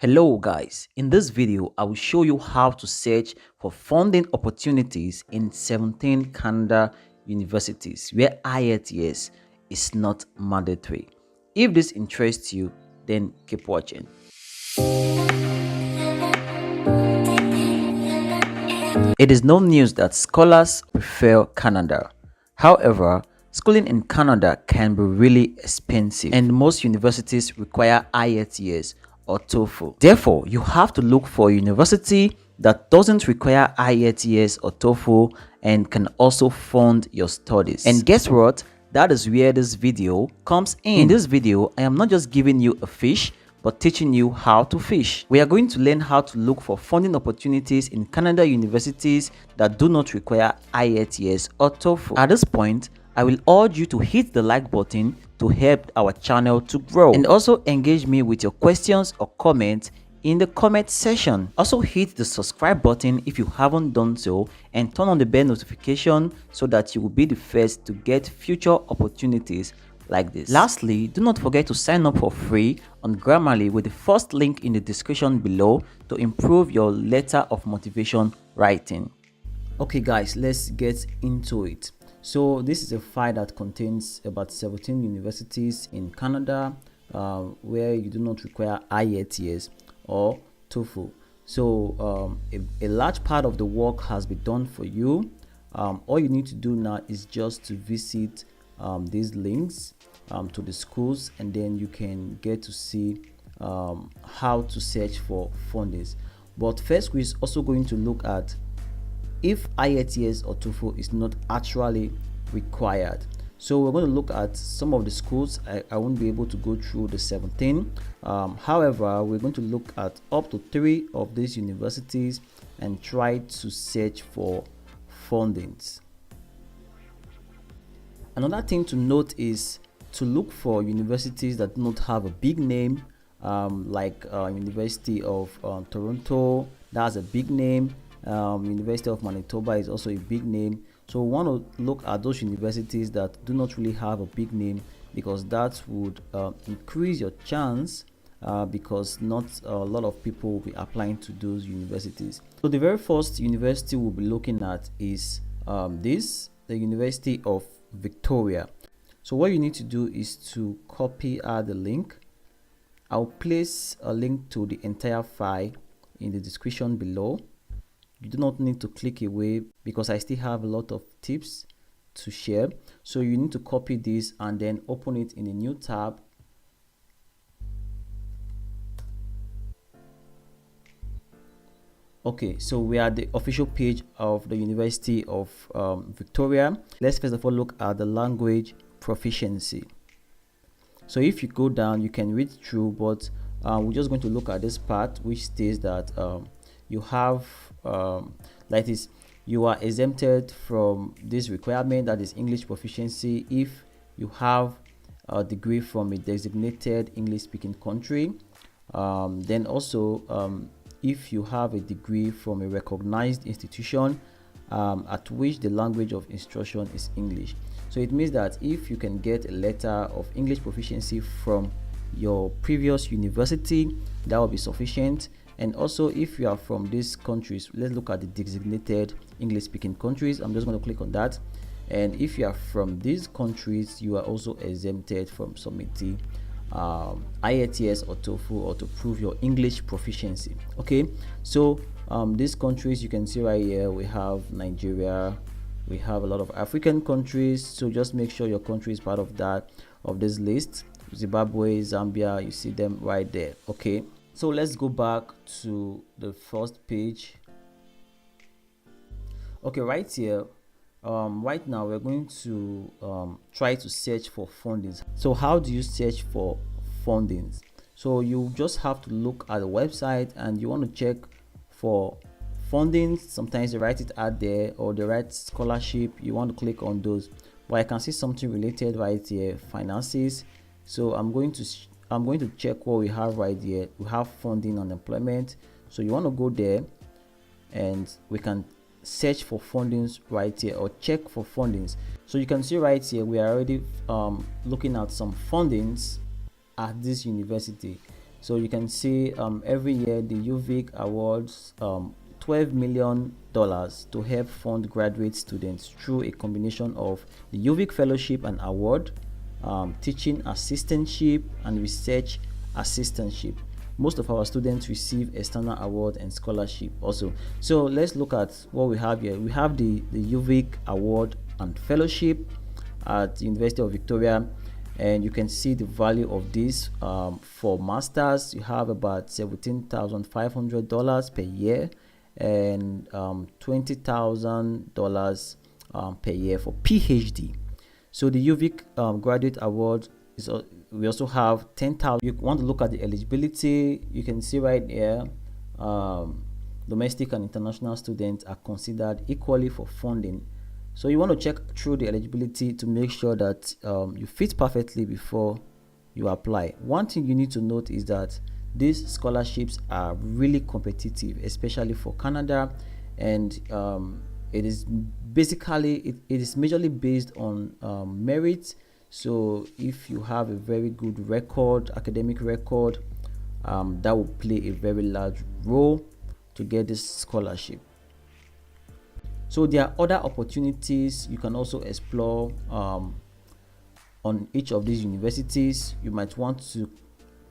Hello guys, in this video I will show you how to search for funding opportunities in 17 Canada universities where IELTS is not mandatory. If this interests you, then keep watching. It is no news that scholars prefer Canada. However, schooling in Canada can be really expensive and most universities require IELTS or TOEFL. Therefore, you have to look for a university that doesn't require IELTS or TOEFL and can also fund your studies. And guess what? That is where this video comes in. In this video, I am not just giving you a fish, but teaching you how to fish. We are going to learn how to look for funding opportunities in Canada universities that do not require IELTS or TOEFL. At this point, I will urge you to hit the like button to help our channel to grow, and also engage me with your questions or comments in the comment section. Also hit the subscribe button if you haven't done so, and turn on the bell notification so that you will be the first to get future opportunities like this. Lastly, do not forget to sign up for free on Grammarly with the first link in the description below to improve your letter of motivation writing. Okay guys, let's get into it. So this is a file that contains about 17 universities in Canada where you do not require IELTS or TOEFL. So a large part of the work has been done for you. All you need to do now is just to visit these links to the schools, and then you can get to see how to search for fundings. But first, we're also going to look at if IELTS or TOEFL is not actually required. So we're going to look at some of the schools. I won't be able to go through the 17. However, we're going to look at up to 3 of these universities and try to search for fundings. Another thing to note is to look for universities that do not have a big name, like University of Toronto. That's a big name. University of Manitoba is also a big name. So we want to look at those universities that do not really have a big name, because that would increase your chance because not a lot of people will be applying to those universities. So the very first university we'll be looking at is the University of Victoria. So what you need to do is to copy the link. I'll place a link to the entire file in the description below. You do not need to click away because I still have a lot of tips to share. So you need to copy this and then open it in a new tab. Okay, so we are at the official page of the University of Victoria. Let's first of all look at the language proficiency. So if you go down, you can read through, but we're just going to look at this part which states that you have that is, you are exempted from this requirement, that is English proficiency, if you have a degree from a designated English speaking country. Then also if you have a degree from a recognized institution at which the language of instruction is English. So it means that if you can get a letter of English proficiency from your previous university, that will be sufficient. And also if you are from these countries, let's look at the designated English speaking countries. I'm just going to click on that, and if you are from these countries, you are also exempted from submitting IELTS or TOEFL or to prove your English proficiency. Okay, so these countries you can see right here, we have Nigeria, we have a lot of African countries, so just make sure your country is part of this list. Zimbabwe, Zambia, you see them right there. Okay, so let's go back to the first page. Okay, right here, right now we're going to try to search for fundings. So how do you search for fundings? So you just have to look at the website and you want to check for fundings. Sometimes they write it out there, or they write scholarship. You want to click on those, but I can see something related right here, finances. So I'm going to check what we have right here. We have funding on employment, so you want to go there and we can search for fundings right here, or check for fundings. So you can see right here we are already looking at some fundings at this university. So you can see every year the UVic awards $12 million to help fund graduate students through a combination of the UVic Fellowship and Award, teaching assistantship, and research assistantship. Most of our students receive external award and scholarship also. So let's look at what we have here. We have the UVic Award and Fellowship at the University of Victoria, and you can see the value of this. For masters, you have about $17,500 per year, and $20,000 per year for PhD. So the UVic Graduate Award is we also have 10,000. You want to look at the eligibility, you can see right here, domestic and international students are considered equally for funding. So you want to check through the eligibility to make sure that you fit perfectly before you apply. One thing you need to note is that these scholarships are really competitive, especially for Canada, and it is basically it is majorly based on merit. So if you have a very good record, academic record, that will play a very large role to get this scholarship. So there are other opportunities you can also explore on each of these universities. You might want to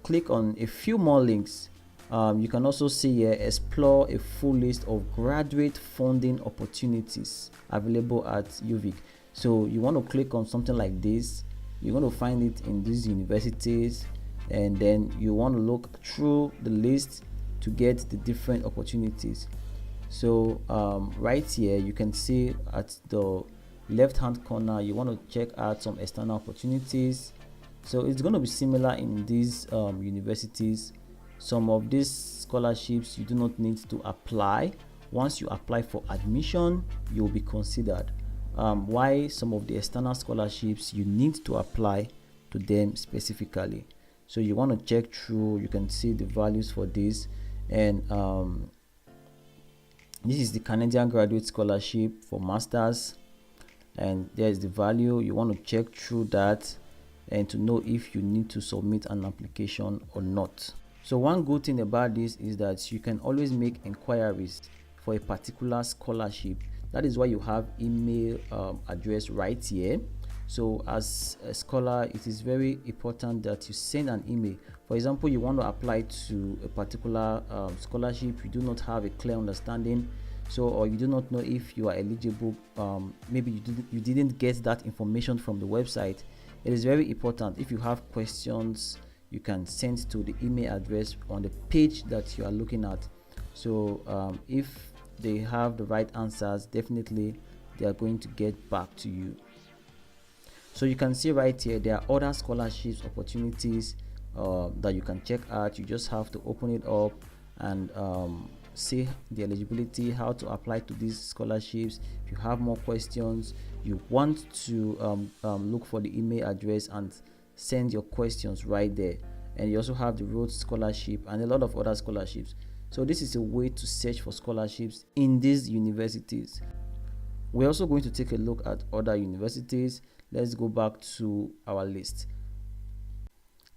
click on a few more links. You can also see here, explore a full list of graduate funding opportunities available at UVic. So you want to click on something like this. You're going to find it in these universities, and then you want to look through the list to get the different opportunities. So right here you can see at the left hand corner, you want to check out some external opportunities. So it's going to be similar in these universities. Some of these scholarships you do not need to apply. Once you apply for admission, you will be considered. Why some of the external scholarships you need to apply to them specifically. So you want to check through, you can see the values for this, and this is the Canadian Graduate Scholarship for Masters, and there's the value. You want to check through that and to know if you need to submit an application or not. So one good thing about this is that you can always make inquiries for a particular scholarship. That is why you have email address right here. So as a scholar, it is very important that you send an email. For example, you want to apply to a particular scholarship, you do not have a clear understanding, so, or you do not know if you are eligible, maybe you didn't get that information from the website. It is very important. If you have questions, you can send to the email address on the page that you are looking at. So if they have the right answers, definitely they are going to get back to you. So you can see right here, there are other scholarships opportunities that you can check out. You just have to open it up and see the eligibility, how to apply to these scholarships. If you have more questions, you want to look for the email address and send your questions right there. And you also have the Rhodes Scholarship and a lot of other scholarships. So this is a way to search for scholarships in these universities. We're also going to take a look at other universities. Let's go back to our list.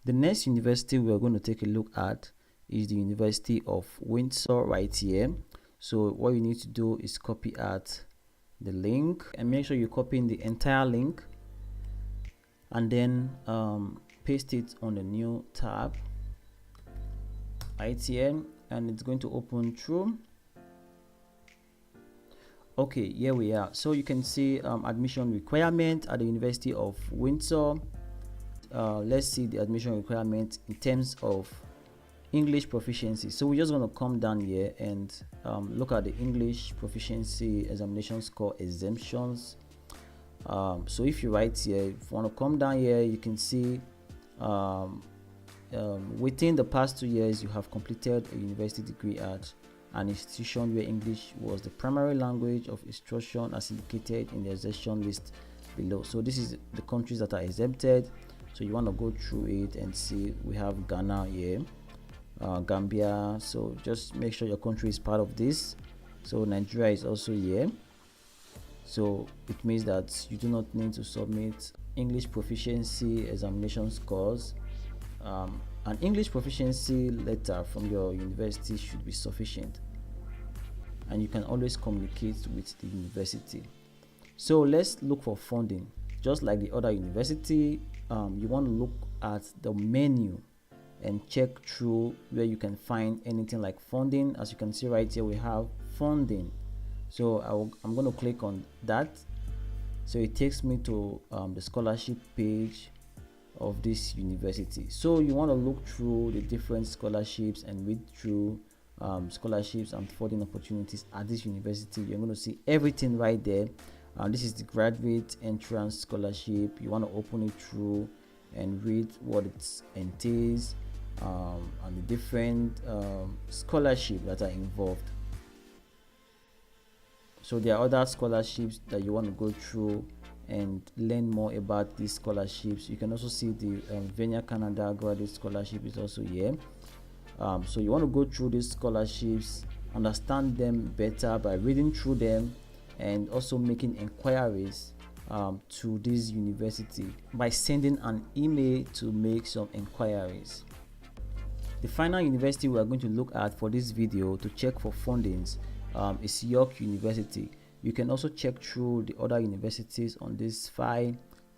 The next university we are going to take a look at is the University of Windsor right here. So what you need to do is copy out the link and make sure you copy in the entire link, and then paste it on the new tab right here, and it's going to open through. Okay, here we are. So you can see admission requirement at the University of Windsor. Let's see the admission requirement in terms of English proficiency. So we're just going to come down here and look at the English proficiency examination score exemptions. So if you write here, if you want to come down here, you can see within the past 2 years you have completed a university degree at an institution where English was the primary language of instruction as indicated in the exemption list below. So this is the countries that are exempted. So you want to go through it and see. We have Ghana here, Gambia. So just make sure your country is part of this. So Nigeria is also here. So it means that you do not need to submit English proficiency examination scores An English proficiency letter from your university should be sufficient, and you can always communicate with the university. So let's look for funding. Just like the other university, you want to look at the menu and check through where you can find anything like funding. As you can see right here, we have funding. So I'm going to click on that. So it takes me to the scholarship page of this university. So you want to look through the different scholarships and read through scholarships and funding opportunities at this university. You're going to see everything right there. This is the graduate entrance scholarship. You want to open it through and read what it entails, and the different scholarships that are involved. So there are other scholarships that you want to go through and learn more about these scholarships. You can also see the Windsor Canada graduate scholarship is also here. So you want to go through these scholarships, understand them better by reading through them, and also making inquiries to this university by sending an email to make some inquiries. The final university we are going to look at for this video to check for fundings is York University. You can also check through the other universities on this file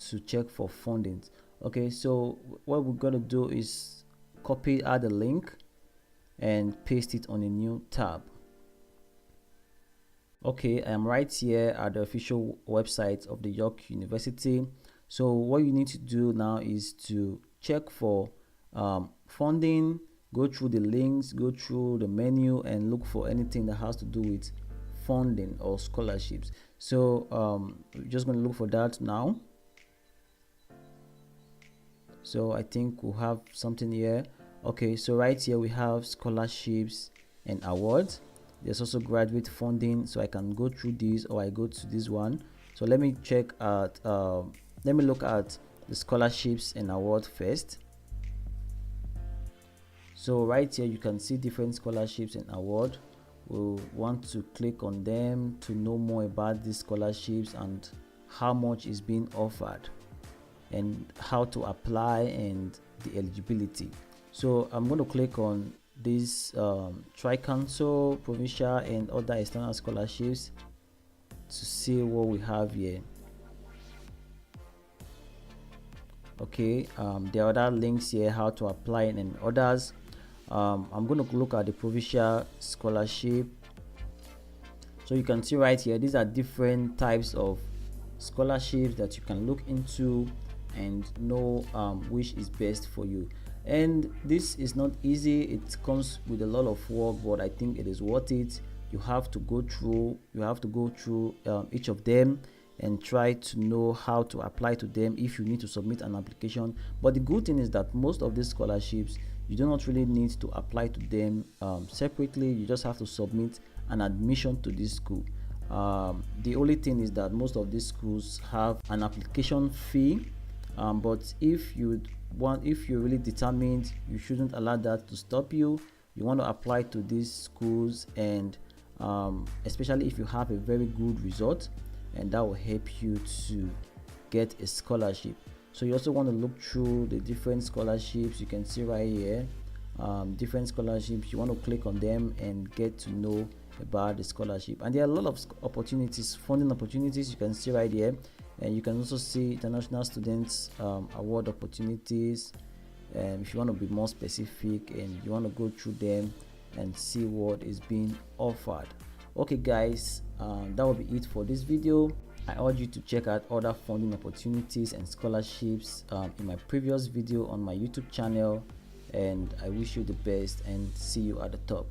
to check for fundings. Okay, so what we're going to do is add the link and paste it on a new tab. Okay, I am right here at the official website of the York University. So what you need to do now is to check for funding, go through the links, go through the menu, and look for anything that has to do with funding or scholarships. So we're just going to look for that now. So I think we'll have something here. Okay, so right here we have scholarships and awards. There's also graduate funding, so I can go through these, or I go to this one. So let me check at let me look at the scholarships and awards first. So right here you can see different scholarships and awards. We'll want to click on them to know more about these scholarships and how much is being offered and how to apply and the eligibility. So I'm going to click on these tri-council, provincial, and other external scholarships to see what we have here. Okay, there are other links here, how to apply and others. I'm going to look at the provincial scholarship. So you can see right here, these are different types of scholarships that you can look into and know which is best for you. And this is not easy, it comes with a lot of work, but I think it is worth it. You have to go through each of them and try to know how to apply to them if you need to submit an application. But the good thing is that most of these scholarships, you do not really need to apply to them separately. You just have to submit an admission to this school. The only thing is that most of these schools have an application fee, but if you're really determined, you shouldn't allow that to stop you. You want to apply to these schools, and especially if you have a very good result, and that will help you to get a scholarship. So you also want to look through the different scholarships. You can see right here different scholarships. You want to click on them and get to know about the scholarship, and there are a lot of opportunities, funding opportunities. You can see right here, and you can also see international students award opportunities. If you want to be more specific and you want to go through them and see what is being offered. Okay guys, that will be it for this video. I urge you to check out other funding opportunities and scholarships in my previous video on my YouTube channel, and I wish you the best and see you at the top.